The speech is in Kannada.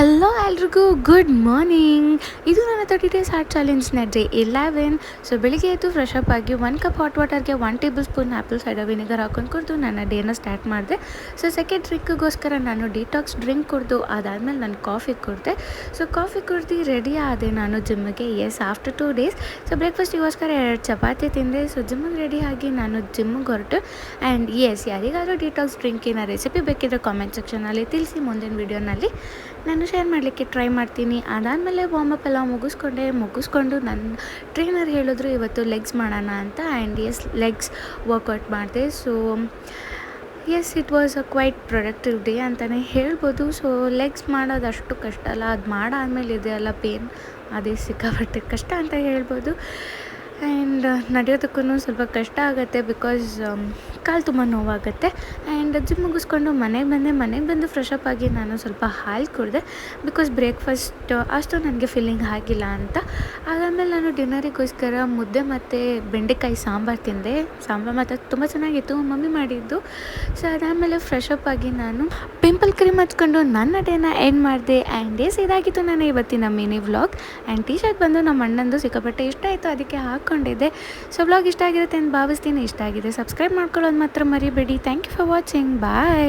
ಹಲೋ ಎಲ್ರಿಗೂ ಗುಡ್ ಮಾರ್ನಿಂಗ್. ಇದು ನನ್ನ 30 ಡೇಸ್ ಹಾರ್ಟ್ ಚಾಲೆಂಜ್ನ ಡೇ 11. ಸೊ ಬೆಳಿಗ್ಗೆ ಎದ್ದು ಫ್ರೆಶ್ ಅಪ್ ಆಗಿ 1 ಕಪ್ ಹಾಟ್ ವಾಟರ್ಗೆ 1 tablespoon apple cider vinegar ಹಾಕೊಂಡು ಕುಡಿದು ನನ್ನ ಡೇನ ಸ್ಟಾರ್ಟ್ ಮಾಡಿದೆ. ಸೊ ಸೆಕೆಂಡ್ ಡ್ರಿಂಕ್ಗೋಸ್ಕರ ನಾನು ಡಿಟಾಕ್ಸ್ ಡ್ರಿಂಕ್ ಕುಡಿದು ಅದಾದಮೇಲೆ ನಾನು ಕಾಫಿ ಕುಡಿದೆ. ಸೊ ಕಾಫಿ ಕುಡ್ದು ರೆಡಿ ಆದೆ ನಾನು ಜಿಮ್ಮಿಗೆ. After 2 days. ಸೊ ಬ್ರೇಕ್ಫಾಸ್ಟಿಗೋಸ್ಕರ 2 ಚಪಾತಿ ತಿಂದೆ. ಸೊ ಜಿಮ್ಮಿಗೆ ರೆಡಿ ಆಗಿ ನಾನು ಜಿಮ್ಮಿಗೆ ಹೊರಟು. ಆ್ಯಂಡ್ ಯಾರಿಗಾದರೂ ಡಿಟಾಕ್ಸ್ ಡ್ರಿಂಕಿನ ರೆಸಿಪಿ ಬೇಕಿದ್ರೆ ಕಾಮೆಂಟ್ ಸೆಕ್ಷನಲ್ಲಿ ತಿಳಿಸಿ. ಮುಂದಿನ ವೀಡಿಯೋನಲ್ಲಿ ನಾನು ಶೇರ್ ಮಾಡಲಿಕ್ಕೆ ಟ್ರೈ ಮಾಡ್ತೀನಿ. ಅದಾದಮೇಲೆ ವಾರ್ಮಪ್ ಎಲ್ಲ ಮುಗಿಸ್ಕೊಂಡು ನನ್ನ ಟ್ರೈನರ್ ಹೇಳಿದ್ರು ಇವತ್ತು ಲೆಗ್ಸ್ ಮಾಡೋಣ ಅಂತ. ಆ್ಯಂಡ್ ಲೆಗ್ಸ್ ವರ್ಕೌಟ್ ಮಾಡಿದೆ. So it was a quite productive day ಅಂತಲೇ ಹೇಳ್ಬೋದು. ಸೊ ಲೆಗ್ಸ್ ಮಾಡೋದು ಅಷ್ಟು ಕಷ್ಟ ಅಲ್ಲ, ಅದು ಮಾಡಾದ್ಮೇಲೆ ಇದೆಲ್ಲ ಪೇನ್ ಅದೇ ಸಿಕ್ಕಾಪಟ್ಟೆ ಕಷ್ಟ ಅಂತ ಹೇಳ್ಬೋದು. ಆ್ಯಂಡ್ ನಡೆಯೋದಕ್ಕೂ ಸ್ವಲ್ಪ ಕಷ್ಟ ಆಗುತ್ತೆ ಬಿಕಾಸ್ ಕಾಲು ತುಂಬ ನೋವಾಗುತ್ತೆ. ಆ್ಯಂಡ್ ಜಿಮ್ ಮುಗಿಸ್ಕೊಂಡು ಮನೆಗೆ ಬಂದು ಫ್ರೆಶ್ ಅಪ್ ಆಗಿ ನಾನು ಸ್ವಲ್ಪ ಹಾಲು ಕುಡಿದೆ ಬಿಕಾಸ್ ಬ್ರೇಕ್ಫಾಸ್ಟ್ ಅಷ್ಟು ನನಗೆ ಫೀಲಿಂಗ್ ಆಗಿಲ್ಲ ಅಂತ. ಅದಾದಮೇಲೆ ನಾನು ಡಿನ್ನರಿಗೋಸ್ಕರ ಮುದ್ದೆ ಮತ್ತು ಬೆಂಡೆಕಾಯಿ ಸಾಂಬಾರು ತಿಂದೆ. ಸಾಂಬಾರು ಮಾತ್ರ ತುಂಬ ಚೆನ್ನಾಗಿತ್ತು, ಮಮ್ಮಿ ಮಾಡಿದ್ದು. ಸೊ ಅದಾದಮೇಲೆ ಫ್ರೆಶ್ ಅಪ್ ಆಗಿ ನಾನು ಪಿಂಪಲ್ ಕ್ರೀಮ್ ಹಚ್ಕೊಂಡು ನನ್ನ ಡೇನ ಎಂಡ್ ಮಾಡಿದೆ. ಆ್ಯಂಡ್ ಇದಾಗಿತ್ತು ನಾನು ಇವತ್ತಿನ mini vlog. And T shirt ಬಂದು ನಮ್ಮ ಅಣ್ಣಂದು ಸಿಕ್ಕಾಪಟ್ಟೆ ಇಷ್ಟ ಆಯಿತು, ಅದಕ್ಕೆ ಹಾಕ್ಕೊಂಡಿದ್ದೆ. ಸೊ ವ್ಲಾಗ್ ಇಷ್ಟ ಆಗಿರುತ್ತೆ ಅಂತ ಭಾವಿಸ್ತೀನಿ. ಇಷ್ಟ ಆಗಿದೆ ಸಬ್ಸ್ಕ್ರೈಬ್ ಮಾಡ್ಕೊಳ್ಳೋದು ಮಾತ್ರ ಮರಿಬೇಡಿ. Thank you for watching. Bye.